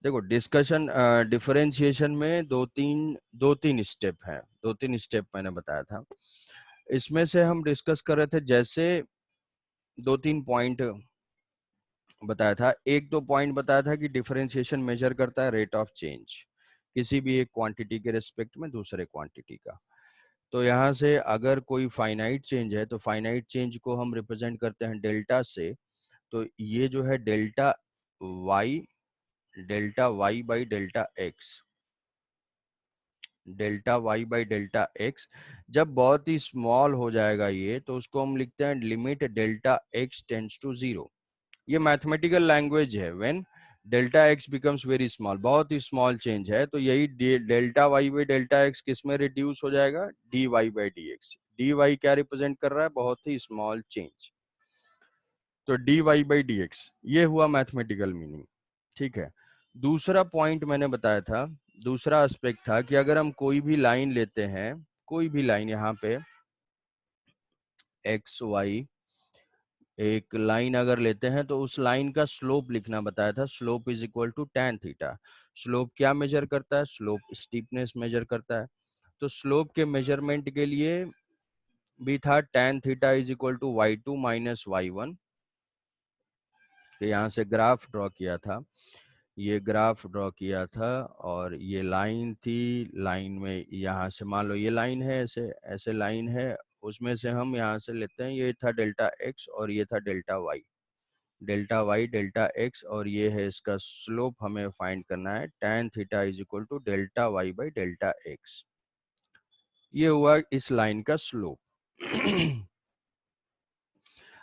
देखो discussion differentiation में दो तीन स्टेप हैं, दो तीन स्टेप मैंने बताया था। इसमें से हम डिस्कस कर रहे थे, जैसे दो तीन पॉइंट बताया था। एक तो पॉइंट बताया था कि डिफरेंशिएशन मेजर करता है रेट ऑफ चेंज किसी भी एक क्वांटिटी के रिस्पेक्ट में दूसरे क्वांटिटी का। तो यहाँ से अगर कोई फाइनाइट चेंज है तो फाइनाइट चेंज को हम रिप्रेजेंट करते हैं डेल्टा से। तो ये जो है delta Y by delta x जब बहुत ही स्मॉल हो जाएगा ये, तो उसको हम लिखते हैं limit delta x tends to zero. ये मैथमेटिकल लैंग्वेज है। When delta x becomes very small, बहुत ही स्मॉल चेंज है, तो यही डेल्टा वाई बाई डेल्टा एक्स किस में रिड्यूस हो जाएगा, d y by d x. D y क्या रिप्रेजेंट कर रहा है, बहुत ही स्मॉल चेंज। तो d y by d x ये हुआ मैथमेटिकल मीनिंग। ठीक है। दूसरा पॉइंट मैंने बताया था, दूसरा एस्पेक्ट था कि अगर हम कोई भी लाइन लेते हैं, कोई भी लाइन यहाँ पे एक्स वाई एक लाइन अगर लेते हैं, तो उस लाइन का स्लोप लिखना बताया था। Slope is equal to tan theta. Slope क्या मेजर करता है, स्लोप स्टीपनेस मेजर करता है। तो स्लोप के मेजरमेंट के लिए भी था tan theta is equal to y2 minus y1। तो यहाँ से ग्राफ ड्रॉ किया था, ये ग्राफ ड्रॉ किया था, और ये लाइन थी। लाइन में यहाँ से मान लो ये लाइन है, ऐसे ऐसे लाइन है, उसमें से हम यहाँ से लेते हैं, ये था डेल्टा एक्स और ये था delta y. Delta y delta x, और ये है इसका स्लोप हमें फाइंड करना है। tan theta is equal to delta Y by delta x. ये हुआ इस लाइन का स्लोप।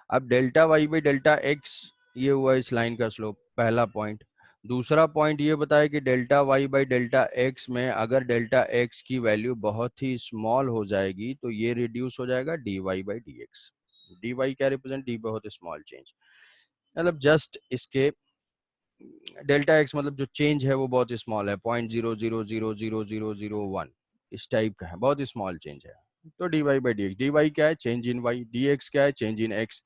अब delta Y by delta x ये हुआ इस लाइन का स्लोप, पहला पॉइंट। दूसरा पॉइंट ये बताया कि delta Y by delta x में अगर डेल्टा एक्स की वैल्यू बहुत ही स्मॉल हो जाएगी, तो ये रिड्यूस हो जाएगा d y by d x. D y क्या रिप्रेजेंट, डी बहुत स्मॉल चेंज, मतलब जस्ट इसके डेल्टा एक्स मतलब जो चेंज है वो बहुत स्मॉल है, 0.00000001 इस टाइप का है, बहुत स्मॉल चेंज है। तो d y by d x, d y क्या है, change in y, d x क्या है, चेंज इन एक्स।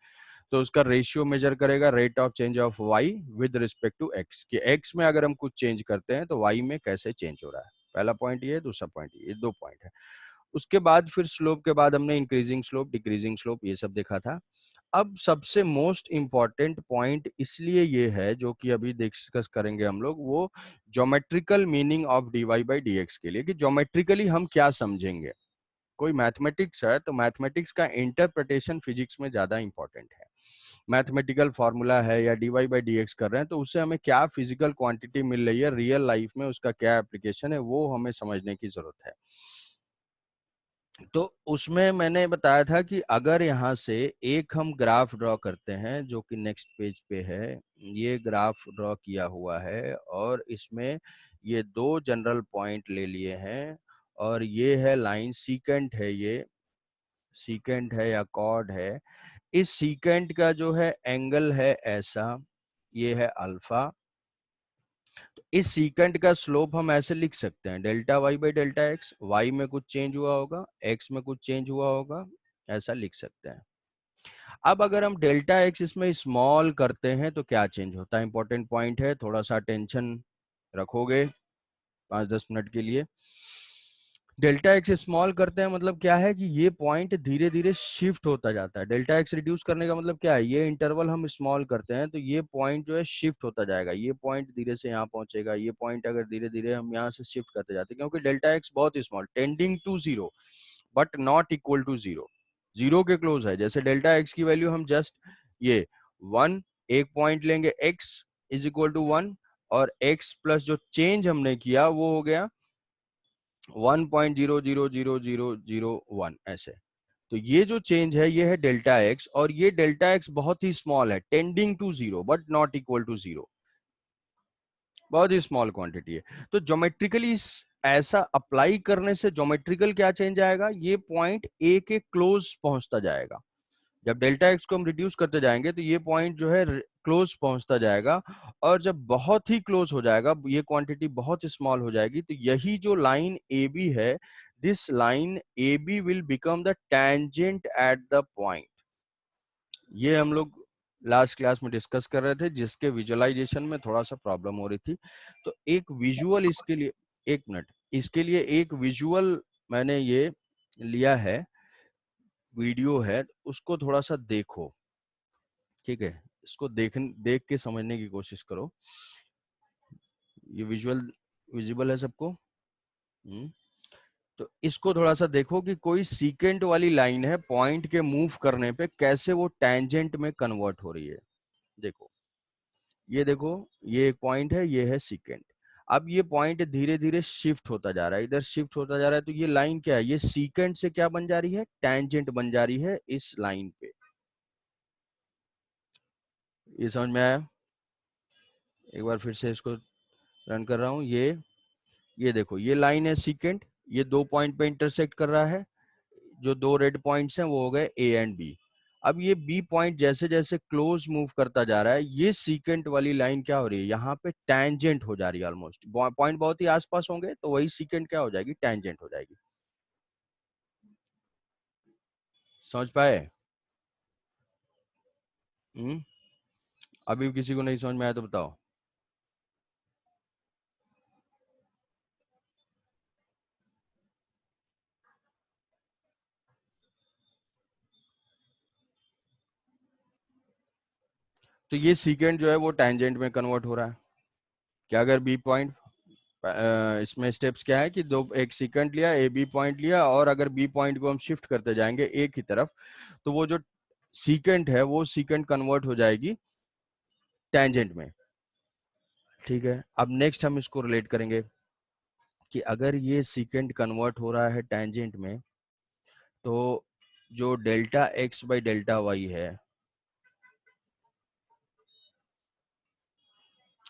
तो उसका रेशियो मेजर करेगा rate of change of y with respect to x, कि एक्स में अगर हम कुछ चेंज करते हैं तो वाई में कैसे चेंज हो रहा है। पहला पॉइंट ये, दूसरा पॉइंट ये, दो पॉइंट है। उसके बाद फिर स्लोप के बाद हमने इंक्रीजिंग स्लोप, डिक्रीजिंग स्लोप ये सब देखा था। अब सबसे मोस्ट इंपॉर्टेंट पॉइंट इसलिए ये है, जो कि अभी डिस्कस करेंगे हम लोग, वो geometrical meaning of d y by d x के लिए, कि ज्योमेट्रिकली हम क्या समझेंगे। कोई मैथमेटिक्स है तो मैथमेटिक्स का इंटरप्रिटेशन फिजिक्स में ज्यादा इंपॉर्टेंट है। मैथमेटिकल फॉर्मूला है या d y by d x कर रहे हैं, तो उससे हमें क्या फिजिकल क्वांटिटी मिल रही है रियल लाइफ में, उसका क्या एप्लीकेशन है, वो हमें समझने की जरूरत है। तो उसमें मैंने बताया था कि अगर यहाँ से एक हम ग्राफ ड्रॉ करते हैं, जो कि नेक्स्ट पेज पे है, ये ग्राफ ड्रॉ किया हुआ है, और इसमें ये दो जनरल पॉइंट ले लिए हैं, और ये है लाइन सीकेंट है, ये सीकेंट है या कॉर्ड है। इस सीकेंट का जो है एंगल है ऐसा, ये है अल्फा। तो इस सीकेंट का स्लोप हम ऐसे लिख सकते हैं, delta Y by delta x, y में कुछ चेंज हुआ होगा, एक्स में कुछ चेंज हुआ होगा, ऐसा लिख सकते हैं। अब अगर हम डेल्टा एक्स इसमें स्मॉल करते हैं तो क्या चेंज होता है, इंपॉर्टेंट पॉइंट है, थोड़ा सा टेंशन रखोगे 5-10 मिनट के लिए। डेल्टा एक्स स्मॉल करते हैं मतलब क्या है, कि ये पॉइंट धीरे धीरे शिफ्ट होता जाता है। डेल्टा एक्स रिड्यूस करने का मतलब क्या है, ये इंटरवल हम स्मॉल करते हैं तो ये पॉइंट जो है शिफ्ट होता जाएगा, ये पॉइंट धीरे से यहाँ पहुंचेगा, ये पॉइंट अगर धीरे धीरे हम यहाँ से शिफ्ट करते जाते हैं, क्योंकि डेल्टा एक्स बहुत small, tending to zero but not equal to zero, zero के क्लोज है। जैसे डेल्टा एक्स की वैल्यू हम जस्ट ये 1 एक पॉइंट लेंगे, एक्स इज इक्वल टू 1, और एक्स प्लस जो चेंज हमने किया वो हो गया 1.0000001 ऐसे। तो ये जो चेंज है ये है डेल्टा एक्स, और ये डेल्टा एक्स बहुत ही स्मॉल है, tending to zero but not equal to zero, बहुत ही स्मॉल क्वांटिटी है। तो ज्योमेट्रिकली ऐसा अप्लाई करने से ज्योमेट्रिकल क्या चेंज आएगा, ये पॉइंट ए के क्लोज पहुंचता जाएगा। जब डेल्टा एक्स को हम रिड्यूस करते जाएंगे तो ये पॉइंट जो है क्लोज पहुंचता जाएगा, और जब बहुत ही क्लोज हो जाएगा, ये क्वांटिटी बहुत स्मॉल हो जाएगी, तो यही जो लाइन ए बी है, this line A B will become the tangent at the point. ये हम लोग लास्ट क्लास में डिस्कस कर रहे थे, जिसके विजुअलाइजेशन में थोड़ा सा प्रॉब्लम हो रही थी। तो एक विजुअल इसके लिए, एक मिनट, इसके लिए एक विजुअल मैंने ये लिया है, वीडियो है, उसको थोड़ा सा देखो, ठीक है? इसको देख के समझने की कोशिश करो। ये विजुअल विजिबल है सबको? तो इसको थोड़ा सा देखो कि कोई सीकेंट वाली लाइन है, पॉइंट के मूव करने पे कैसे वो टैंजेंट में कन्वर्ट हो रही है। देखो, ये देखो, ये एक पॉइंट है, ये है सीकेंट। अब ये पॉइंट धीरे धीरे शिफ्ट होता जा रहा है, इधर शिफ्ट होता जा रहा है, तो ये लाइन क्या है, ये सीकेंट से क्या बन जा रही है, टैंजेंट बन जा रही है इस लाइन पे। ये समझ में आया? एक बार फिर से इसको रन कर रहा हूँ। ये देखो, ये लाइन है सीकेंट, ये दो पॉइंट पे इंटरसेक्ट कर रहा है, जो दो रेड पॉइंट्स हैं वो हो गए ए एंड बी। अब ये बी पॉइंट जैसे जैसे क्लोज मूव करता जा रहा है, ये सीकेंट वाली लाइन क्या हो रही है, यहाँ पे टैंजेंट हो जा रही है ऑलमोस्ट। पॉइंट बहुत ही आसपास होंगे तो वही सीकेंट क्या हो जाएगी, टैंजेंट हो जाएगी। समझ पाए? हम्म? अभी किसी को नहीं समझ में आया तो बताओ। तो ये सीकेंट जो है वो टैंजेंट में कन्वर्ट हो रहा है क्या? अगर बी पॉइंट, इसमें स्टेप्स क्या है कि दो, एक सीकेंट लिया, ए बी पॉइंट लिया, और अगर बी पॉइंट को हम शिफ्ट करते जाएंगे ए की तरफ, तो वो जो सीकेंट है वो सीकेंट कन्वर्ट हो जाएगी टैंजेंट में। ठीक है, अब नेक्स्ट हम इसको रिलेट करेंगे कि अगर ये सीकेंट कन्वर्ट हो रहा है टैंजेंट में, तो जो delta x by delta y है,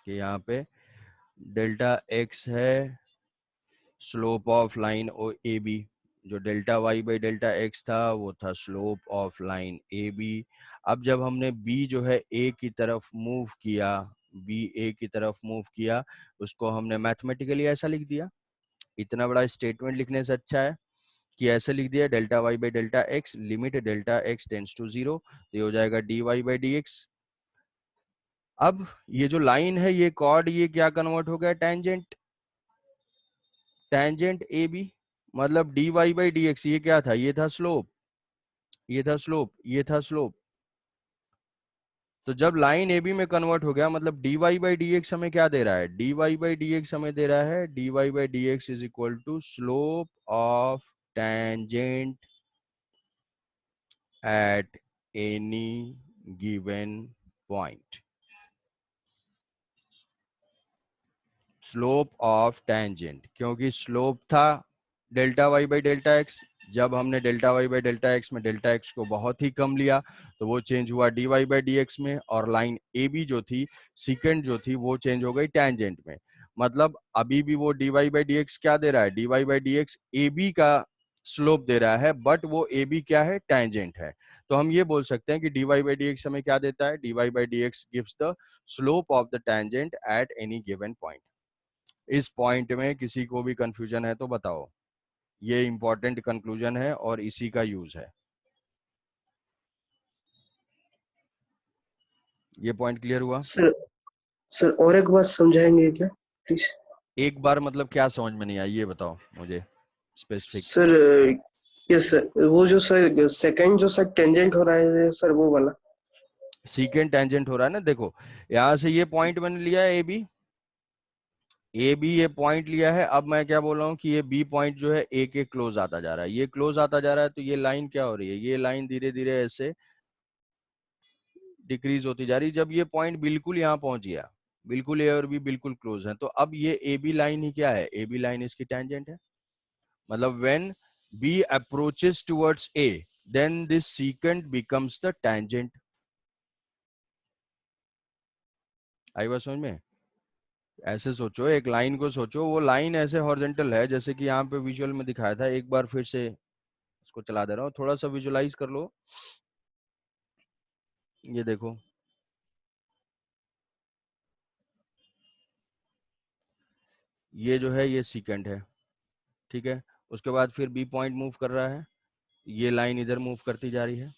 कि यहाँ पे डेल्टा एक्स है slope of line O A B, जो delta Y by delta x था वो था slope of line A B. अब जब हमने बी जो है ए की तरफ मूव किया, बी ए की तरफ मूव किया, उसको हमने मैथमेटिकली ऐसा लिख दिया। इतना बड़ा स्टेटमेंट लिखने से अच्छा है कि ऐसे लिख दिया, delta Y by delta x, limit delta x tends to zero, ये हो जाएगा d y by d x. अब ये जो लाइन है, ये कॉर्ड, ये क्या कन्वर्ट हो गया, टैंजेंट, टैंजेंट ए बी, मतलब d y by d x, ये क्या था, ये था स्लोप, ये था स्लोप, ये था स्लोप। तो जब लाइन ए बी में कन्वर्ट हो गया, मतलब d y by d x हमें क्या दे रहा है, d y by d x हमें दे रहा है, d y by d x is equal to slope of tangent at any given point, slope of tangent, क्योंकि स्लोप था delta Y by delta x, जब हमने delta Y by delta x में delta x को बहुत ही कम लिया तो वो चेंज हुआ d y by d x में, और लाइन ए बी जो थी, सीकेंड जो थी, वो चेंज हो गई टेंजेंट में। मतलब अभी भी वो d y by d x क्या दे रहा है, d y by d x A B का स्लोप दे रहा है, बट वो ए बी क्या है, टेंजेंट है। तो हम ये बोल सकते हैं कि d y by d x हमें क्या देता है, d y by d x gives the slope of the tangent at any given point. इस पॉइंट में किसी को भी कंफ्यूजन है तो बताओ। ये इंपॉर्टेंट कंक्लूजन है और इसी का यूज है। ये पॉइंट क्लियर हुआ? सर सर और एक बात समझाएंगे क्या प्लीज? एक बार मतलब क्या समझ में नहीं आई, ये बताओ मुझे स्पेसिफिक। सर यस सर, वो जो सर सेकंड जो सर टेंजेंट हो रहा है सर, वो वाला। सीकेंट टेंजेंट हो रहा है ना, देखो यहां से ये पॉइंट मैंने लिया है ए बी, ए बी ये पॉइंट लिया है। अब मैं क्या बोल रहा हूँ कि ये बी पॉइंट जो है ए के क्लोज आता जा रहा है, ये क्लोज आता जा रहा है, तो ये लाइन क्या हो रही है, ये लाइन धीरे धीरे ऐसे डिक्रीज होती जा रही है। जब ये पॉइंट बिल्कुल यहाँ पहुंच गया, बिल्कुल ए और बी बिल्कुल क्लोज है, तो अब ये ए बी लाइन ही क्या है, ए बी लाइन इसकी टेंजेंट है। मतलब when B approaches towards A, then this secant becomes the tangent। आई बात समझ में? ऐसे सोचो, एक लाइन को सोचो, वो लाइन ऐसे हॉरिजॉन्टल है, जैसे कि यहाँ पे विजुअल में दिखाया था। एक बार फिर से इसको चला दे रहा हूँ, थोड़ा सा विजुअलाइज कर लो। ये देखो, ये जो है ये सीकेंट है, ठीक है। उसके बाद फिर बी पॉइंट मूव कर रहा है, ये लाइन इधर मूव करती जा रही है,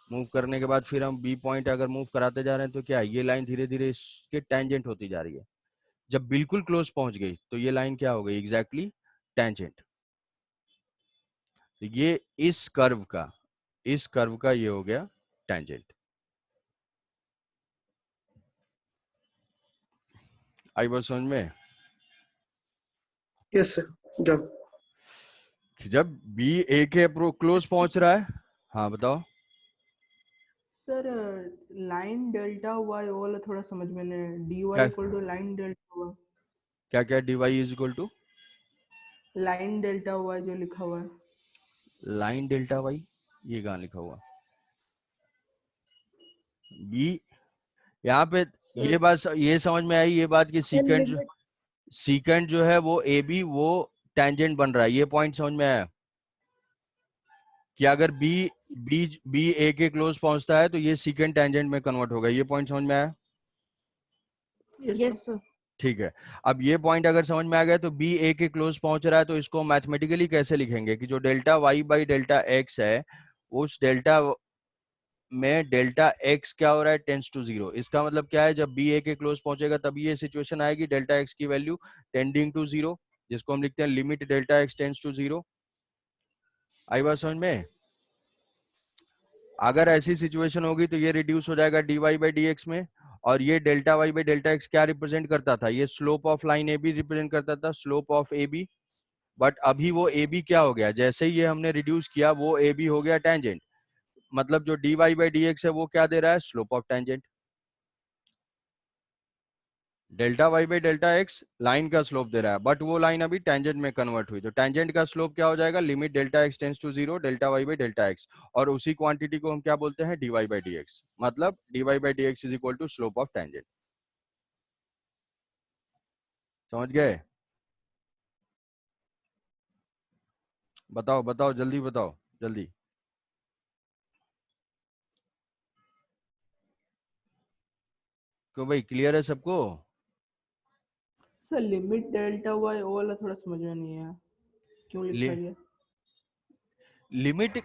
मूव करने के बाद फिर हम बी पॉइंट अगर मूव कराते जा रहे हैं तो क्या ये लाइन धीरे धीरे इसके टेंजेंट होती जा रही है। जब बिल्कुल क्लोज पहुंच गई तो ये लाइन क्या हो गई, एग्जैक्टली टेंजेंट। तो ये इस कर्व का ये हो गया टेंजेंट। आई बात समझ में? Yes sir. जब जब बी ए के क्लोज पहुंच रहा है, हाँ बताओ। सर लाइन डेल्टा वाई वाला थोड़ा समझ में नहीं, डी वाई क्या equal to line delta y, क्या क्या dy is equal to line delta y जो लिखा हुआ है। लाइन डेल्टा वाई, ये कहाँ लिखा हुआ बी यहाँ पे? ये बात ये समझ में आई, ये बात कि सीकेंड जो है वो ए बी वो टेंजेंट बन रहा है, ये पॉइंट समझ में आया कि अगर बी बी बी ए के क्लोज पहुंचता है तो ये सीकेंड टेंजेंट में कन्वर्ट होगा, ये पॉइंट समझ में आया? Yes sir. ठीक है। अब ये पॉइंट अगर समझ में आ गया तो बी ए के क्लोज पहुंच रहा है तो इसको मैथमेटिकली कैसे लिखेंगे कि जो delta Y by delta x है, उस डेल्टा में डेल्टा एक्स क्या हो रहा है, टेंस टू जीरो। इसका मतलब क्या है, जब बी ए के क्लोज पहुंचेगा तभी ये सिचुएशन आएगी, डेल्टा एक्स की वैल्यू टेंडिंग टू जीरो, जिसको हम लिखते हैं limit delta x tends to zero. आई बात समझ में? अगर ऐसी सिचुएशन होगी तो ये रिड्यूस हो जाएगा dy बाई डी एक्स में, और ये delta Y by delta x क्या रिप्रेजेंट करता था, ये slope of line A B represent करता था, slope of A B. But अभी वो ए बी क्या हो गया, जैसे ही ये हमने रिड्यूस किया वो ए बी हो गया टेंजेंट। मतलब जो dy बाई डी एक्स है वो क्या दे रहा है, slope of tangent. Delta Y by delta x line का स्लोप दे रहा है, बट वो लाइन अभी टेंजेंट में कन्वर्ट हुई, तो टेंजेंट का स्लोप क्या हो जाएगा, limit delta x tends to zero delta Y by delta x, और उसी क्वांटिटी को हम क्या बोलते हैं, dy बाई डी एक्स। मतलब dy by d x is equal to slope of tangent. समझ गए? बताओ बताओ जल्दी बताओ जल्दी। क्यों भाई, क्लियर है सबको? सर लिमिट डेल्टा वाई वाला थोड़ा समझ में नहीं आया, क्यों लिखा गया। लिमिट,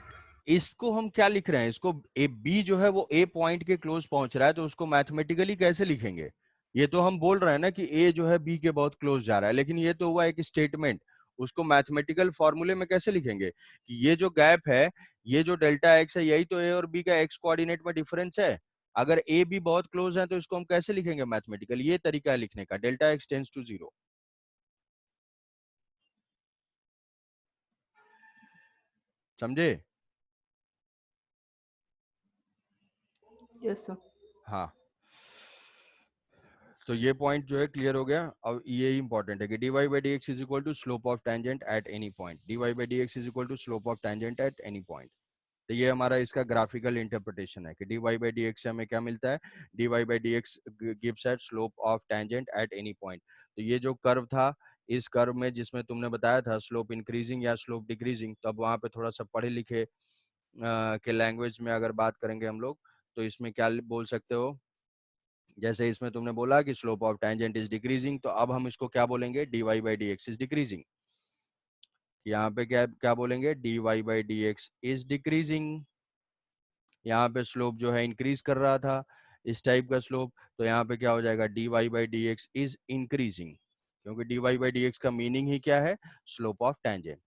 इसको हम क्या लिख रहे हैं, इसको ए बी जो है वो ए पॉइंट के क्लोज पहुंच रहा है तो उसको मैथमेटिकली कैसे लिखेंगे? ये तो हम बोल रहे हैं ना कि ए जो है बी के बहुत क्लोज जा रहा है, लेकिन ये तो हुआ एक स्टेटमेंट, उसको मैथमेटिकल फॉर्मूले में कैसे लिखेंगे कि ये जो गैप है, ये जो डेल्टा एक्स है, यही तो ए और बी का एक्स कोऑर्डिनेट में डिफरेंस है। अगर ए बी बहुत क्लोज है तो इसको हम कैसे लिखेंगे मैथमेटिकल? ये तरीका है लिखने का, delta x tends to zero. समझे? Yes sir. हाँ, तो ये पॉइंट जो है क्लियर हो गया। अब ये इंपॉर्टेंट है कि dy by d x is equal to slope of tangent at any point, dy by d x is equal to slope of tangent at any point. तो ये हमारा इसका ग्राफिकल इंटरप्रिटेशन है कि dy बाई डी एक्स से हमें क्या मिलता है, dy by d x gives at slope of tangent at any point. तो ये जो कर्व था, इस कर्व में जिसमें तुमने बताया था स्लोप इंक्रीजिंग या स्लोप डिक्रीजिंग, तो अब वहां पे थोड़ा सा पढ़े लिखे के लैंग्वेज में अगर बात करेंगे हम लोग, तो इसमें क्या बोल सकते हो, जैसे इसमें तुमने बोला कि slope of tangent is decreasing, तो अब हम इसको क्या बोलेंगे, dy by d x is decreasing. यहाँ पे क्या क्या बोलेंगे, dy by d x is decreasing. यहाँ पे स्लोप जो है इंक्रीज कर रहा था, इस टाइप का स्लोप, तो यहाँ पे क्या हो जाएगा, dy by d x is increasing, क्योंकि dy बाई डी एक्स का मीनिंग ही क्या है, स्लोप ऑफ टेंजेंट।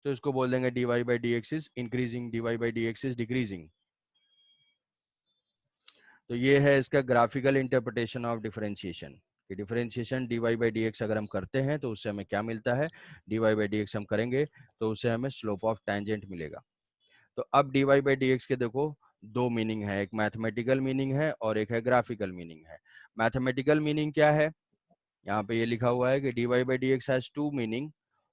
तो इसको बोल देंगे dy by d x is increasing, dy by d x is decreasing. तो ये है इसका ग्राफिकल इंटरप्रिटेशन ऑफ डिफरेंशिएशन, कि differentiation dy by d x अगर हम करते हैं तो उससे हमें क्या मिलता है, dy बाई डी एक्स हम करेंगे तो उससे हमें स्लोप ऑफ टेंजेंट मिलेगा। तो अब dy बाई डी एक्स के देखो दो मीनिंग है, एक मैथमेटिकल मीनिंग है और एक है ग्राफिकल मीनिंग है। मैथमेटिकल मीनिंग क्या है, यहाँ पे ये लिखा हुआ है कि dy by d x has two meaning,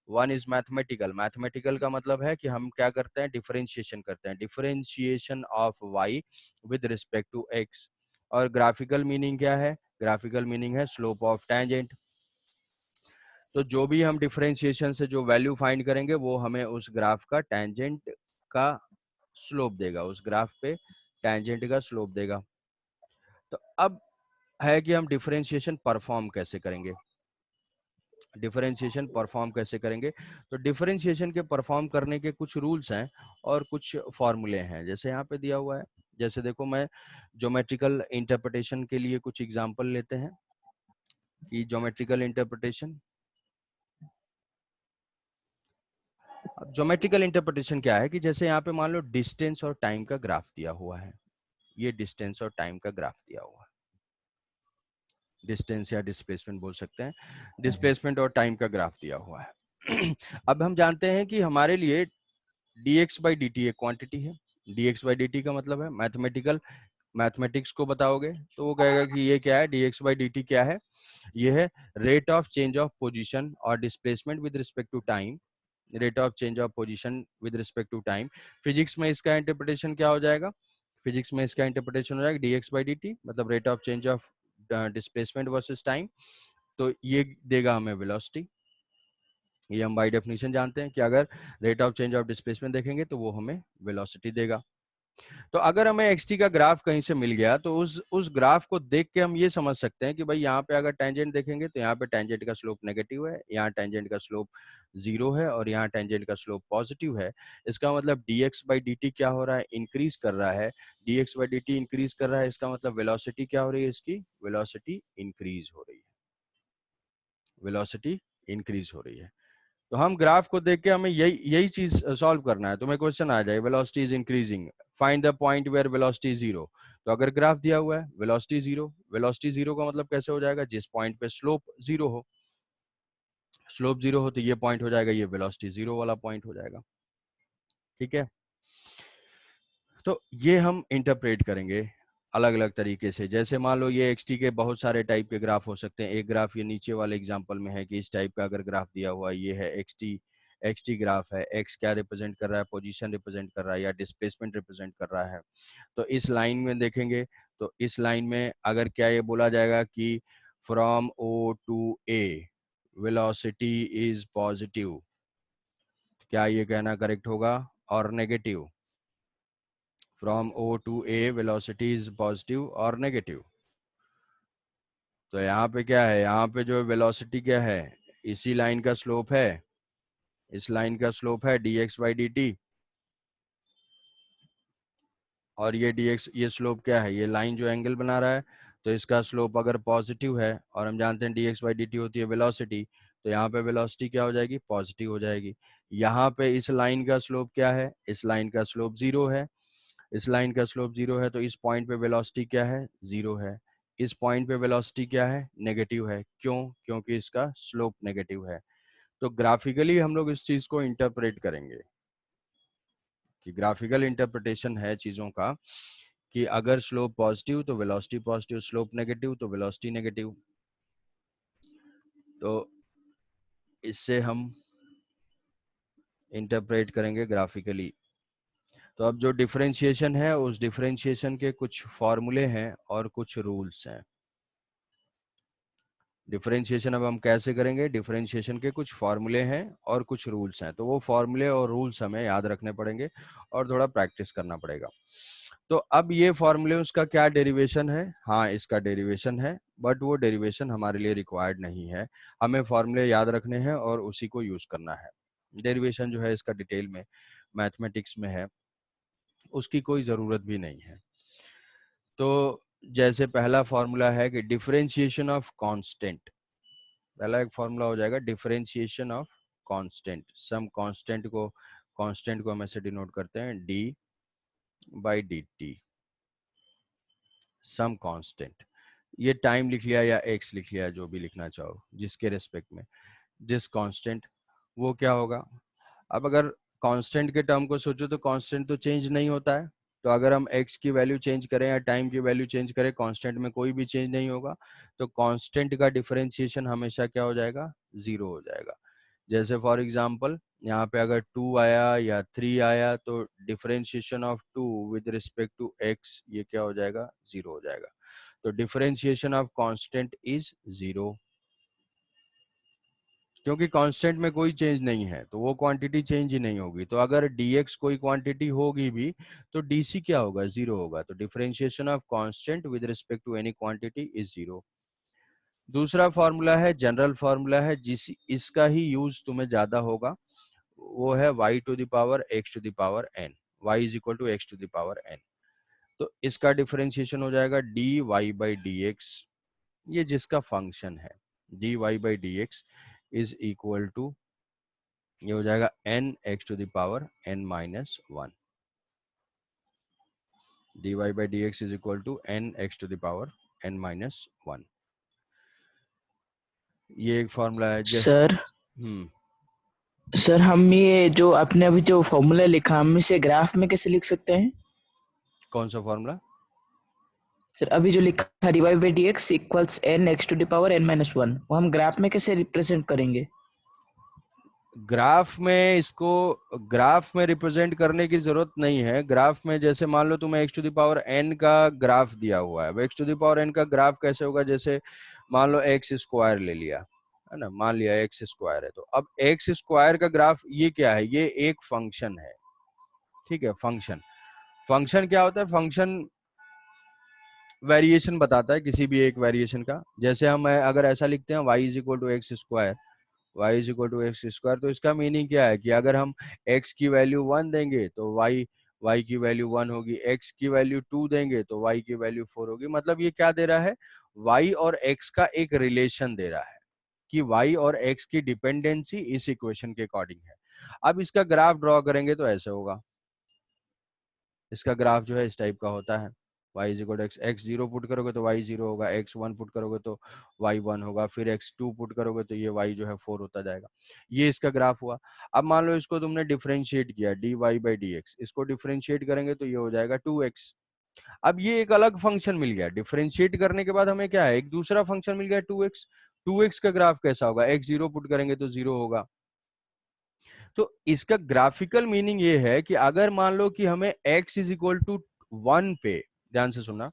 one is mathematical. Mathematical का मतलब है कि हम क्या करते हैं, डिफरेंशिएशन करते हैं, differentiation of y with respect to x। और ग्राफिकल मीनिंग क्या है, ग्राफिकल मीनिंग है स्लोप ऑफ टेंजेंट। तो जो भी हम डिफरेंशिएशन से जो वैल्यू फाइंड करेंगे वो हमें उस ग्राफ का टेंजेंट का स्लोप देगा, उस ग्राफ पे टेंजेंट का स्लोप देगा। तो अब है कि हम डिफरेंशिएशन परफॉर्म कैसे करेंगे। डिफरेंशिएशन परफॉर्म कैसे करेंगे? तो डिफरेंशिएशन के परफॉर्म करने के कुछ रूल्स हैं और कुछ फॉर्मूले हैं, जैसे यहाँ पे दिया हुआ है। जैसे देखो, मैं ज्योमेट्रिकल इंटरप्रिटेशन के लिए कुछ एग्जांपल लेते हैं कि ज्योमेट्रिकल इंटरप्रिटेशन, अब ज्योमेट्रिकल इंटरप्रिटेशन क्या है कि जैसे यहाँ पे मान लो डिस्टेंस और टाइम का ग्राफ दिया हुआ है, ये डिस्टेंस और टाइम का ग्राफ दिया हुआ है, डिस्टेंस या डिस्प्लेसमेंट बोल सकते हैं, डिस्प्लेसमेंट और टाइम का ग्राफ दिया हुआ है। अब हम जानते हैं कि हमारे लिए dx by dt एक क्वांटिटी है। dx by dt का मतलब है मैथमेटिक्स को बताओगे तो वो कहेगा कि ये क्या है, dx by dt क्या है, ये है rate of change of position और displacement with respect to time, rate of change of position with respect to time. Physics में इसका इंटरप्रिटेशन क्या हो जाएगा, फिजिक्स में इसका इंटरप्रिटेशन हो जाएगा dx by dt मतलब rate of change of displacement versus time, तो ये देगा हमें वेलोसिटी। ये हम बाय डेफिनेशन जानते हैं कि अगर rate of change of displacement देखेंगे तो वो हमें वेलोसिटी देगा। तो अगर हमें एक्सटी का ग्राफ कहीं से मिल गया तो उस ग्राफ को देख के हम ये समझ सकते हैं कि भाई यहाँ पे अगर टेंजेंट देखेंगे तो यहाँ पे टेंजेंट का स्लोप नेगेटिव है, यहाँ टेंजेंट का स्लोप 0 है और यहाँ टेंजेंट का स्लोप पॉजिटिव है। इसका मतलब dx by dt क्या हो रहा है, इंक्रीज कर रहा है। dx by dt इंक्रीज कर रहा है, इसका मतलब वेलोसिटी क्या हो रही है, इसकी वेलोसिटी इंक्रीज हो रही है, वेलोसिटी इंक्रीज हो रही है। तो हम ग्राफ को देख के हमें यही यही चीज सॉल्व करना है। तुम्हें क्वेश्चन आ जाए velocity is increasing, find the point where velocity is 0। तो अगर ग्राफ दिया हुआ है वेलोसिटी 0, वेलोसिटी 0 का मतलब कैसे हो जाएगा, जिस पॉइंट पे स्लोप 0 हो, स्लोप 0 हो तो ये पॉइंट हो जाएगा, ये वेलोसिटी 0 वाला पॉइंट हो जाएगा। ठीक है, तो ये हम इंटरप्रेट करेंगे अलग अलग तरीके से। जैसे मान लो ये एक्सटी के बहुत सारे टाइप के ग्राफ हो सकते हैं। एक ग्राफ ये नीचे वाले एग्जांपल में है कि इस टाइप का अगर ग्राफ दिया हुआ है, ये है एक्सटी ग्राफ है, एक्स क्या रिप्रेजेंट कर रहा है, पोजीशन रिप्रेजेंट कर रहा है या डिस्प्लेसमेंट रिप्रेजेंट कर रहा है। तो इस लाइन में देखेंगे तो इस लाइन में अगर क्या ये बोला जाएगा कि from O to A velocity is positive, क्या ये कहना करेक्ट होगा, और negative, from O to A velocity is positive और नेगेटिव। तो यहाँ पे क्या है, यहाँ पे जो वेलोसिटी क्या है, इसी लाइन का स्लोप है, इस लाइन का स्लोप है dx by dt, और ये dx, ये स्लोप क्या है, ये लाइन जो एंगल बना रहा है, तो इसका स्लोप अगर पॉजिटिव है और हम जानते हैं dx by dt होती है वेलोसिटी, तो यहाँ पे वेलोसिटी क्या हो जाएगी, पॉजिटिव हो जाएगी। यहाँ पे इस लाइन का स्लोप क्या है, इस लाइन का स्लोप 0 है, इस लाइन का स्लोप 0 है, तो इस पॉइंट पे वेलोसिटी क्या है, 0 है। इस पॉइंट पे वेलोसिटी क्या है, नेगेटिव है। क्यों, क्योंकि इसका स्लोप नेगेटिव है। तो ग्राफिकली हम लोग इस चीज को इंटरप्रेट करेंगे कि ग्राफिकल इंटरप्रिटेशन है चीजों का कि अगर स्लोप पॉजिटिव तो वेलोसिटी पॉजिटिव, स्लोप नेगेटिव तो वेलोसिटी नेगेटिव। तो इससे हम इंटरप्रेट करेंगे ग्राफिकली। तो अब जो डिफरेंशिएशन है, उस डिफरेंशिएशन के कुछ फॉर्मूले हैं और कुछ रूल्स हैं। डिफरेंशिएशन अब हम कैसे करेंगे, डिफरेंशिएशन के कुछ फॉर्मूले हैं और कुछ रूल्स हैं। तो वो फॉर्मूले और रूल्स हमें याद रखने पड़ेंगे और थोड़ा प्रैक्टिस करना पड़ेगा। तो अब ये फॉर्मूले, उसका क्या डेरिवेशन है, हाँ इसका डेरिवेशन है, बट वो डेरिवेशन हमारे लिए रिक्वायर्ड नहीं है। हमें फॉर्मूले याद रखने हैं और उसी को यूज करना है। डेरिवेशन जो है इसका डिटेल में मैथमेटिक्स में है, उसकी कोई ज़रूरत भी नहीं है। तो जैसे पहला फॉर्मूला है कि डिफरेंशिएशन ऑफ कांस्टेंट, पहला एक फॉर्मूला हो जाएगा differentiation of constant. Some constant को हम ऐसे डिनोट करते हैं d by d t, some constant. ये टाइम लिख लिया या x लिख लिया, जो भी लिखना चाहो, जिसके रेस्पेक्ट में जिस कांस्टेंट, वो क्या होगा। अब अगर कांस्टेंट के टर्म को सोचो तो कांस्टेंट तो चेंज नहीं होता है। तो अगर हम x की वैल्यू चेंज करें या टाइम की वैल्यू चेंज करें, कांस्टेंट में कोई भी चेंज नहीं होगा। तो कांस्टेंट का डिफरेंशिएशन हमेशा क्या हो जाएगा, 0 हो जाएगा। जैसे फॉर एग्जांपल यहाँ पे अगर 2 आया या 3 आया तो differentiation of 2 with respect to x, ये क्या हो जाएगा, 0 हो जाएगा। तो डिफरेंशिएशन ऑफ कांस्टेंट इज 0, क्योंकि कांस्टेंट में कोई चेंज नहीं है तो वो क्वांटिटी चेंज ही नहीं होगी। तो अगर dx कोई क्वांटिटी होगी भी तो dc क्या होगा, 0 होगा। तो differentiation of constant with respect to any quantity is 0। दूसरा फॉर्मूला है जनरल फॉर्मूला है, इसका ही यूज तुम्हें ज्यादा होगा, वो है y to the power x to the power n, y is equal to x to the power n। तो इसका डिफरेंशिएशन हो जाएगा dy बाई dx, ये जिसका फंक्शन है dy by dx is equal to, ये हो जाएगा n x to the power n minus 1, dy by dx is equal to n x to the power n minus 1। ये एक फॉर्मूला है sir हम्म, sir हम ये जो आपने अभी जो फॉर्मूला लिखा, हम इसे ग्राफ में कैसे लिख सकते हैं? कौन सा फॉर्मूला? सर अभी जो लिखा dy by dx equals n x to the power n minus 1, वो हम ग्राफ में कैसे रिप्रेजेंट करेंगे? ग्राफ में इसको ग्राफ में रिप्रेजेंट करने की जरूरत नहीं है। ग्राफ में जैसे मान लो तुम्हें x to the power n का ग्राफ दिया हुआ है, x to the power n का ग्राफ कैसे होगा, जैसे मान लो x स्क्वायर ले लिया है ना, मान लिया x स्क्वायर है, तो अब x स्क्वायर का ग्राफ ये क्या है, ये एक फंक्शन है, ठीक है। फंक्शन फंक्शन क्या होता है, फंक्शन वेरिएशन बताता है किसी भी एक वेरिएशन का। जैसे हम अगर ऐसा लिखते हैं y is equal to x square, y is equal to x square, तो इसका मीनिंग क्या है कि अगर हम x की वैल्यू 1 देंगे तो y की वैल्यू 1 होगी, x की वैल्यू 2 देंगे तो y की वैल्यू 4 होगी। मतलब ये क्या दे रहा है, y और x का एक रिलेशन दे रहा है कि y और x की डिपेंडेंसी इस इक्वेशन के अकॉर्डिंग है। अब इसका ग्राफ ड्रॉ करेंगे तो ऐसे होगा, इसका ग्राफ जो है इस टाइप का होता है, y is equal to x 0 put करोगे तो y 0 होगा, x 1 पुट करोगे तो y 1 होगा, फिर x 2 पुट करोगे तो ये y जो है 4 होता जाएगा। ये इसका ग्राफ हुआ। अब मान लो इसको तुमने डिफरेंशिएट किया dy बाई dx, इसको डिफरेंशिएट करेंगे तो ये हो जाएगा 2x। अब ये एक अलग फंक्शन मिल गया, डिफरेंशिएट करने के बाद हमें क्या है, एक दूसरा फंक्शन मिल गया 2x। 2x का ग्राफ कैसा होगा, x 0 पुट करेंगे तो 0 होगा। तो इसका ग्राफिकल मीनिंग ये है कि अगर मान लो कि हमें x इज इक्वल टू 1 पे, ध्यान से सुनना,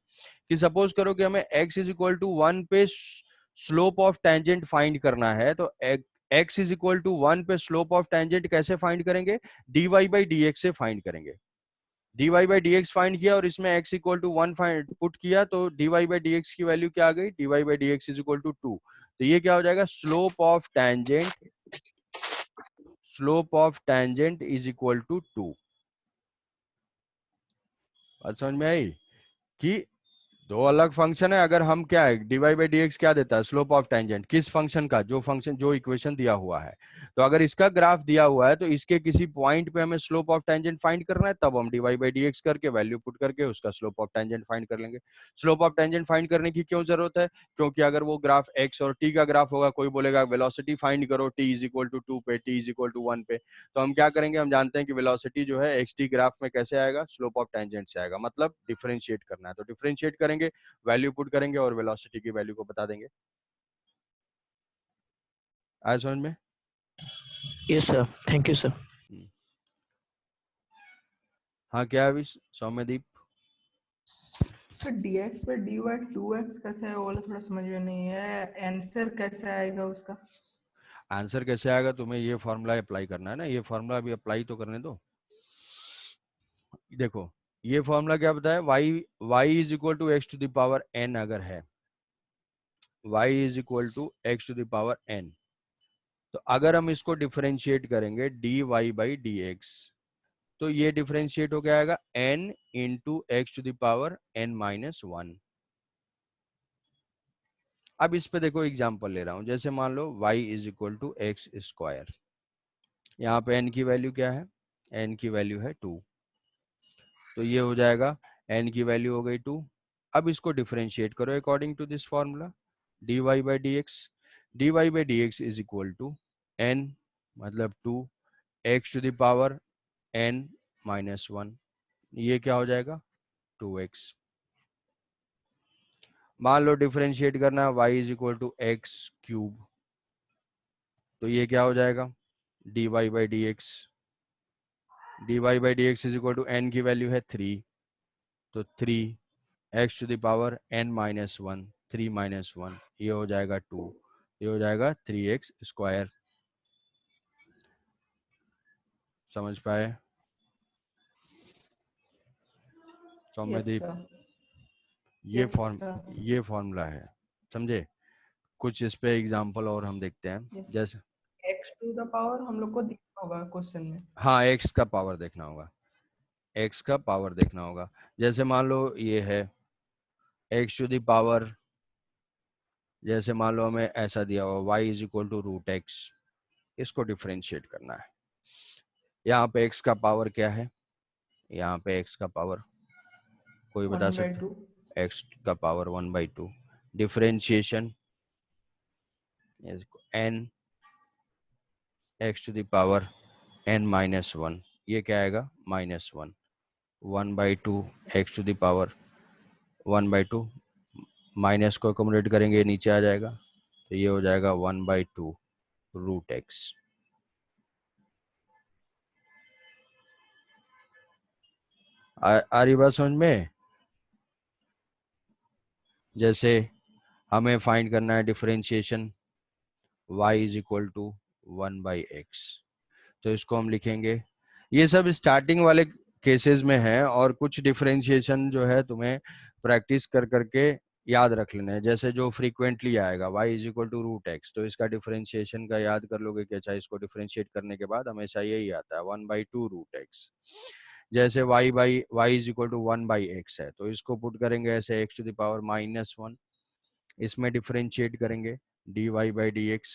कि सपोज करो कि हमें x इज इक्वल टू 1 पे स्लोप ऑफ टेंजेंट फाइंड करना है, तो x इज इक्वल टू 1 पे स्लोप ऑफ टेंजेंट कैसे फाइंड करेंगे, dy बाई dx से फाइंड करेंगे। dy बाई dx फाइंड किया और इसमें x equal to 1 find put किया, तो dy बाई dx की वैल्यू क्या आ गई, dy by dx is equal to 2। तो ये क्या हो जाएगा, slope of tangent is equal to 2। बात समझ में आई कि दो अलग फंक्शन है। अगर हम क्या है, dy बाई dx क्या देता है, स्लोप ऑफ टेंजेंट किस फंक्शन का, जो फंक्शन जो इक्वेशन दिया हुआ है। तो अगर इसका ग्राफ दिया हुआ है तो इसके किसी पॉइंट पे हमें स्लोप ऑफ टेंजेंट फाइंड करना है, तब हम dy बाई dx करके वैल्यू पुट करके उसका स्लोप ऑफ टेंजेंट फाइंड कर लेंगे। स्लोप ऑफ टेंजेंट फाइंड करने की क्यों जरूरत है, क्योंकि अगर वो ग्राफ x और t का ग्राफ होगा, कोई बोलेगा वेलोसिटी फाइंड करो t इज इक्वल टू 2 पे, t इज इक्वल टू 1 पे, तो हम क्या करेंगे, हम जानते हैं कि वेलोसिटी जो है xt ग्राफ में कैसे आएगा, स्लोप ऑफ टेंजेंट से आएगा। मतलब डिफरेंशिएट करना है तो डिफरेंशिएट करेंगे, वैल्यू पुट करेंगे और वेलोसिटी की वैल्यू को बता देंगे। आया समझ में? Yes sir, thank you sir. हाँ क्या है अभी सौम्यदीप? सर dx पे dy 2x कैसे है, वो वाला थोड़ा समझ में नहीं है। आंसर कैसे आएगा उसका? आंसर कैसे आएगा, तुम्हें ये फॉर्मूला अप्लाई करना है ना, ये फॉर्मूला अभी अप्लाई तो करने दो। देखो ये फॉर्मूला क्या बताया, y is equal to x to the power n अगर है, y is equal to x to the power n, तो अगर हम इसको डिफरेंशिएट करेंगे dy बाई dx, तो ये डिफरेंशिएट हो गया आएगा n into x to the power n minus 1। अब इस पे देखो एग्जांपल ले रहा हूं, जैसे मान लो y is equal to x square, यहाँ पे n की वैल्यू क्या है, n की वैल्यू है 2, तो ये हो जाएगा n की वैल्यू हो गई 2। अब इसको डिफरेंशिएट करो according to this formula, dy by dy by dx is equal to n मतलब 2 x to the power n minus 1, ये क्या हो जाएगा 2x। मान लो डिफरेंशिएट करना y is equal to x cube, तो ये क्या हो जाएगा dy by dx is equal to n की वैल्यू है 3, तो 3 x to the power n minus 1, 3 minus 1, ये हो जाएगा 2, ये हो जाएगा 3x स्क्वायर। समझ पाए यस सौम्यदीप? सर, ये यस सर। फॉर्मूला है, समझे? कुछ इस पे एग्जांपल और हम देखते हैं। Yes. जैसे x टू द पावर हम लोग को देखना होगा क्वेश्चन में। हाँ, x का पावर देखना होगा, x का पावर देखना होगा। जैसे मान लो ये है x टू द पावर, जैसे मान लो हमें ऐसा दिया हुआ y is equal to root x, इसको डिफरेंशिएट करना है। यहाँ पे x का पावर क्या है, यहाँ पे x का पावर कोई बता 1/2 सकता? x का power 1/2, differentiation n x to the power n minus 1, ये क्या आएगा -1, 1/2 x to the power 1/2, minus को अकोमोडेट करेंगे नीचे आ जाएगा, तो ये हो जाएगा 1/2 रूट एक्स। आ रही बात समझ में? जैसे हमें फाइंड करना है differentiation y is equal to 1/x, तो इसको हम लिखेंगे, ये सब स्टार्टिंग वाले केसेस में है, और कुछ डिफरेंशिएशन जो है तुम्हें प्रैक्टिस कर करके याद रख लेना है। जैसे जो फ्रीक्वेंटली आएगा y is equal to root x, तो इसका डिफरेंशिएशन का याद कर लोगे कि अच्छा इसको डिफरेंशिएट करने के बाद हमेशा यही आता है 1/2 रूट एक्स। जैसे y is equal to 1/x है, तो इसको पुट करेंगे ऐसे x टू द पावर -1, इसमें डिफरेंशिएट करेंगे dy by d x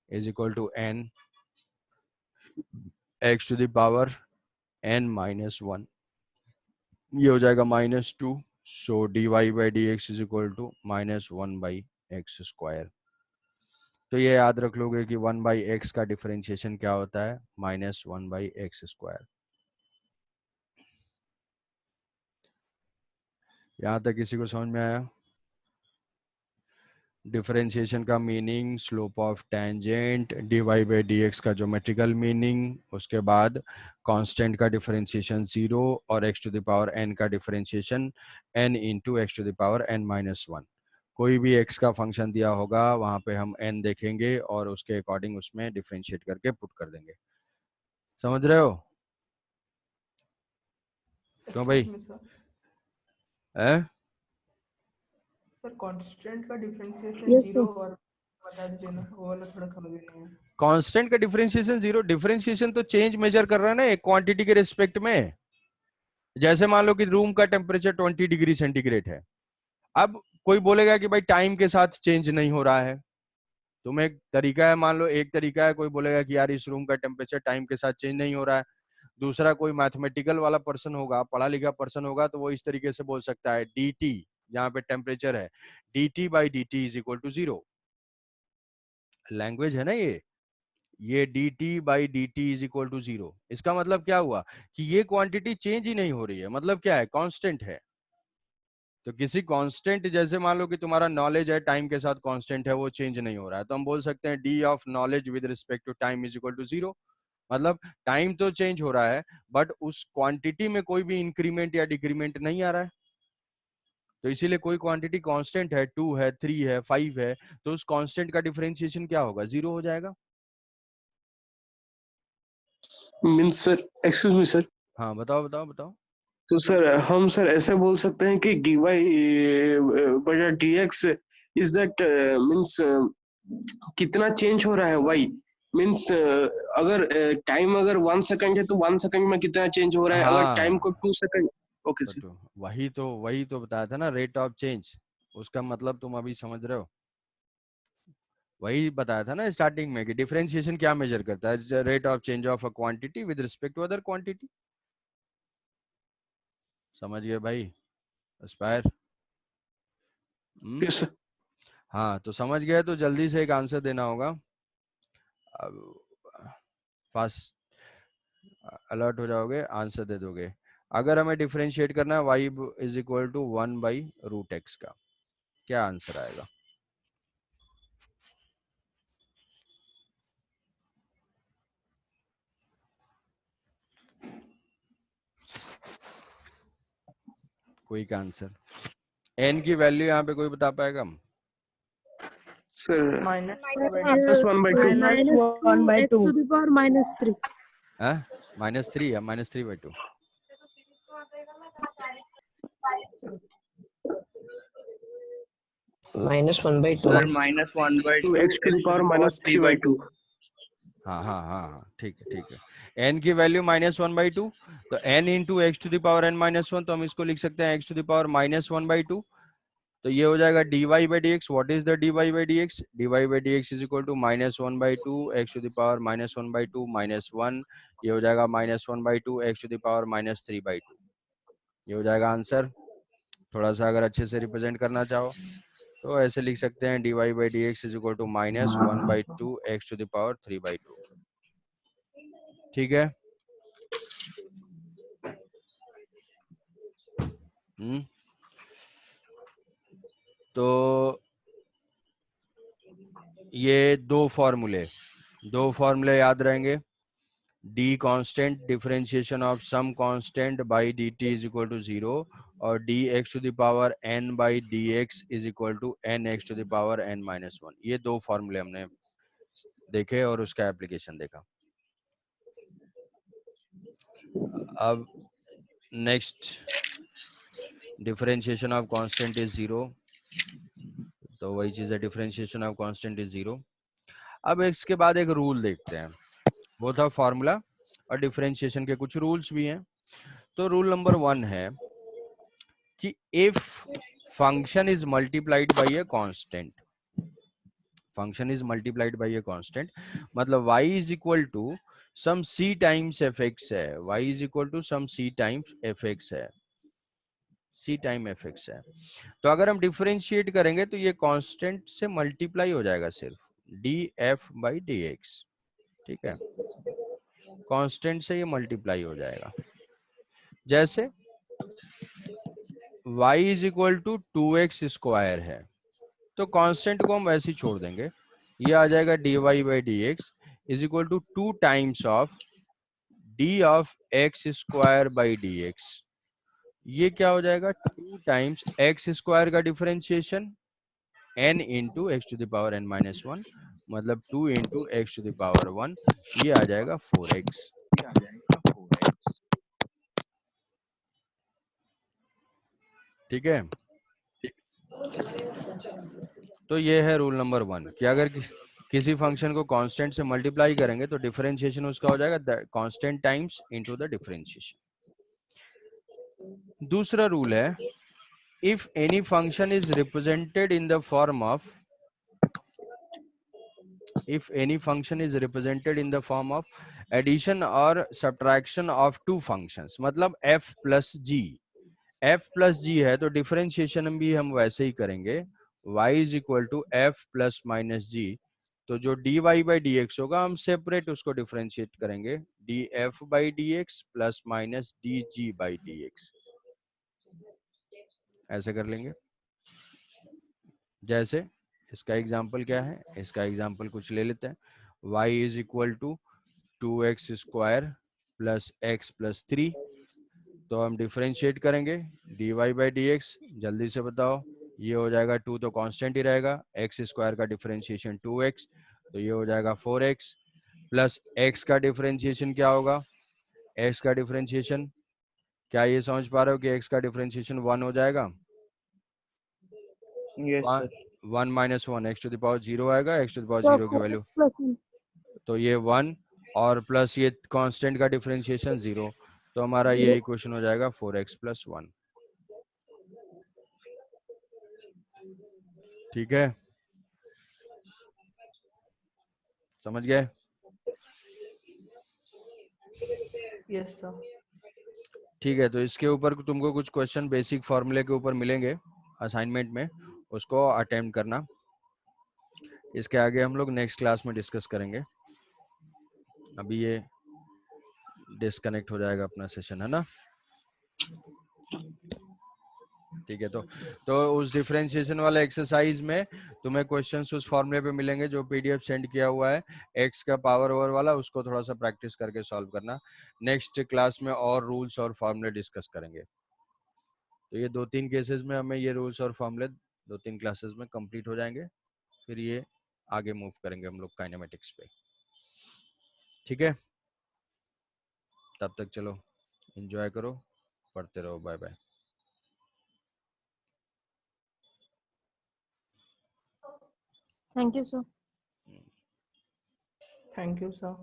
is equal to n x to the power n minus 1, ये हो जाएगा -2, so dy by d x is equal to -1/x square. तो ये याद रख लोगे कि 1/x का डिफरेंशिएशन क्या होता है, -1/x स्क्वायर। यहाँ तक किसी को समझ में आया? डिफरेंशिएशन का meaning, slope of tangent, dy by d x का ज्योमेट्रिकल मीनिंग, उसके बाद कांस्टेंट का डिफरेंशिएशन 0, और x to the power n का differentiation n into x to the power n minus 1। कोई भी x का फंक्शन दिया होगा वहां पे हम n देखेंगे और उसके अकॉर्डिंग उसमें डिफरेंशिएट करके पुट कर देंगे। समझ रहे हो? क्यों भाई? सर कांस्टेंट का डिफरेंशिएशन Yes, sir. 0 और बता दीजिए ना, वो वाला थोड़ा समझ नहीं है। कांस्टेंट का डिफरेंशिएशन 0, डिफरेंशिएशन तो चेंज मेजर कर रहा है ना एक क्वांटिटी के रिस्पेक्ट में। जैसे मान लो कि रूम का टेम्परेचर 20 डिग्री सेंटीग्रेड है, अब कोई बोलेगा कि भाई टाइम के साथ चेंज नहीं हो रहा है, तुम्हें एक तरीका है, मान लो एक तरीका है, कोई बोलेगा कि यार इस रूम का टेम्परेचर टाइम के साथ चेंज नहीं हो रहा है। दूसरा कोई मैथमेटिकल वाला पर्सन होगा, पढ़ा लिखा पर्सन होगा, तो वो इस तरीके से बोल सकता है dt, जहां पे टेम्परेचर है, dt by d t is equal to 0। Language है ना ये dt by d t is equal to 0। इसका मतलब क्या हुआ कि ये क्वांटिटी चेंज ही नहीं हो रही है, मतलब क्या है, कांस्टेंट है। तो किसी कांस्टेंट, जैसे मान लो कि तुम्हारा नॉलेज है टाइम के साथ कांस्टेंट है, वो चेंज नहीं हो रहा है, तो हम बोल सकते हैं d of knowledge with respect to time is equal to 0। मतलब टाइम तो चेंज हो रहा है बट उस क्वांटिटी में कोई भी इंक्रीमेंट या डिक्रीमेंट नहीं आ रहा है। तो इसीलिए कोई क्वांटिटी कांस्टेंट है, 2 है, 3 है, 5 है, तो उस कांस्टेंट का डिफरेंशिएशन क्या होगा, 0 हो जाएगा। Means sir, excuse me sir, हाँ बताओ बताओ बताओ। तो सर हम सर ऐसे बोल सकते हैं कि dy बटा dx इज दैट मीन्स कितना चेंज हो रहा है y, मीन्स अगर टाइम अगर 1 सेकंड है तो 1 सेकंड में कितना चेंज हो रहा है, अगर टाइम को हाँ 2 सेकंड। Okay sir. तो वही तो बताया था ना, रेट ऑफ चेंज। उसका मतलब तुम अभी समझ रहे हो, वही बताया था ना स्टार्टिंग में कि डिफरेंशिएशन क्या मेजर करता है, rate of change of a quantity with respect to other quantity. समझ गए भाई? एस्पायर। Yes sir. हाँ तो समझ गए तो जल्दी से एक आंसर देना होगा, फास्ट अलर्ट हो जाओगे, आंसर दे दोगे। अगर हमें डिफरेंशिएट करना है y is equal to 1/√x का, क्या आंसर आएगा? कोई का आंसर, n की वैल्यू यहाँ पे कोई बता पाएगा? Sir minus -1/2 -1/2 x to the power -3. -3 या -3/2? -1/2 sir -1/2 to x to the power -3/2। हाँ हाँ हाँ हाँ, ठीक है ठीक है। n की वैल्यू -1/2, तो n into x to the power n-1, तो हम इसको लिख सकते हैं x टू द पावर -1/2। तो ये हो जाएगा dy by dx। What is the dy by dx? dy by dx is equal to -1/2 x to the power -1/2 -1। ये हो जाएगा -1/2 x टू द पावर -3/2। ये हो जाएगा आंसर। थोड़ा सा अगर अच्छे से रिप्रेजेंट करना चाहो तो ऐसे लिख सकते हैं dy by dx is equal to -1/2 x to the power 3/2। ठीक है। तो ये दो फॉर्मूले याद रहेंगे। d constant differentiation of some constant by dt is equal to 0 और dx to the power n by dx is equal to nx to the power n-1। ये दो फॉर्मूले हमने देखे और उसका एप्लीकेशन देखा। अब next, differentiation of constant is 0, तो वही चीज है, डिफरेंशिएशन ऑफ कांस्टेंट इज 0। अब इसके बाद एक रूल देखते हैं, वो था फॉर्मूला और डिफरेंशिएशन के कुछ रूल्स भी हैं। तो रूल नंबर 1 है कि if function is multiplied by a constant, function is multiplied by a constant, मतलब y is equal to some c times fx है, y is equal to some c times fx है, c time fx है। तो अगर हम differentiate करेंगे तो ये कांस्टेंट से मल्टीप्लाई हो जाएगा सिर्फ df बाई dx। ठीक है, कांस्टेंट से ये मल्टीप्लाई हो जाएगा। जैसे y is equal to 2x² है, तो कांस्टेंट को हम वैसे ही छोड़ देंगे, ये आ जाएगा dy by dx is equal to 2 times of d of x² by dx। ये क्या हो जाएगा, 2 टाइम्स x² का differentiation n into x to the power n-1, मतलब 2 into x to the power 1, ये आ जाएगा 4x। ठीक है, तो ये है रूल नंबर 1 कि अगर किसी फंक्शन को कांस्टेंट से मल्टीप्लाई करेंगे तो डिफरेंशिएशन उसका हो जाएगा constant times into the differentiation. दूसरा रूल है, if any function is represented in the form of, if any function is represented in the form of addition or subtraction of two functions, मतलब f plus g है, तो differentiation भी हम वैसे ही करेंगे, y is equal to f plus minus G. तो जो dy बाई dx होगा हम सेपरेट उसको डिफरेंशिएट करेंगे, df by dx plus minus dg by dx, ऐसे कर लेंगे। जैसे इसका एग्जाम्पल क्या है, इसका एग्जाम्पल कुछ ले लेते हैं, y is equal to 2x² plus x plus 3, तो हम डिफरेंशिएट करेंगे dy बाई dx, जल्दी से बताओ, ये हो जाएगा 2 तो कांस्टेंट ही रहेगा, x² का डिफरेंशिएशन 2x, तो ये हो जाएगा 4x, प्लस x का डिफरेंशिएशन क्या होगा, x का डिफरेंशिएशन, क्या ये समझ पा रहे हो कि x का डिफरेंशिएशन 1 हो जाएगा, yes sir. 1 minus 1 x to the power 0 आएगा, एक्स टू द पावर 0 की वैल्यू, तो ये 1 और प्लस ये कांस्टेंट का डिफरेंशिएशन 0, तो हमारा ये इक्वेशन हो जाएगा 4x प्लस 1। ठीक है, समझ गए? Yes sir. ठीक है, तो इसके ऊपर तुमको कुछ क्वेश्चन बेसिक फॉर्मूले के ऊपर मिलेंगे असाइनमेंट में, उसको अटेम्प्ट करना। इसके आगे हम लोग नेक्स्ट क्लास में डिस्कस करेंगे। अभी ये डिस्कनेक्ट हो जाएगा अपना सेशन, है ना? ठीक है, तो उस डिफरेंशिएशन वाले एक्सरसाइज में तुम्हें क्वेश्चंस उस फॉर्मूले पे मिलेंगे जो पीडीएफ सेंड किया हुआ है, एक्स का पावर ओवर वाला, उसको थोड़ा सा प्रैक्टिस करके सॉल्व करना। नेक्स्ट क्लास में और रूल्स और फॉर्मूले डिस्कस करेंगे। तो ये 2-3 केसेस में हमें ये रूल्स और फॉर्मूले 2-3 क्लासेस में कंप्लीट हो जाएंगे, फिर ये आगे मूव करेंगे हम लोग काइनेमेटिक्स पे। ठीक है, तब तक चलो एंजॉय करो, पढ़ते रहो, bye bye. Thank you, sir. Thank you, sir.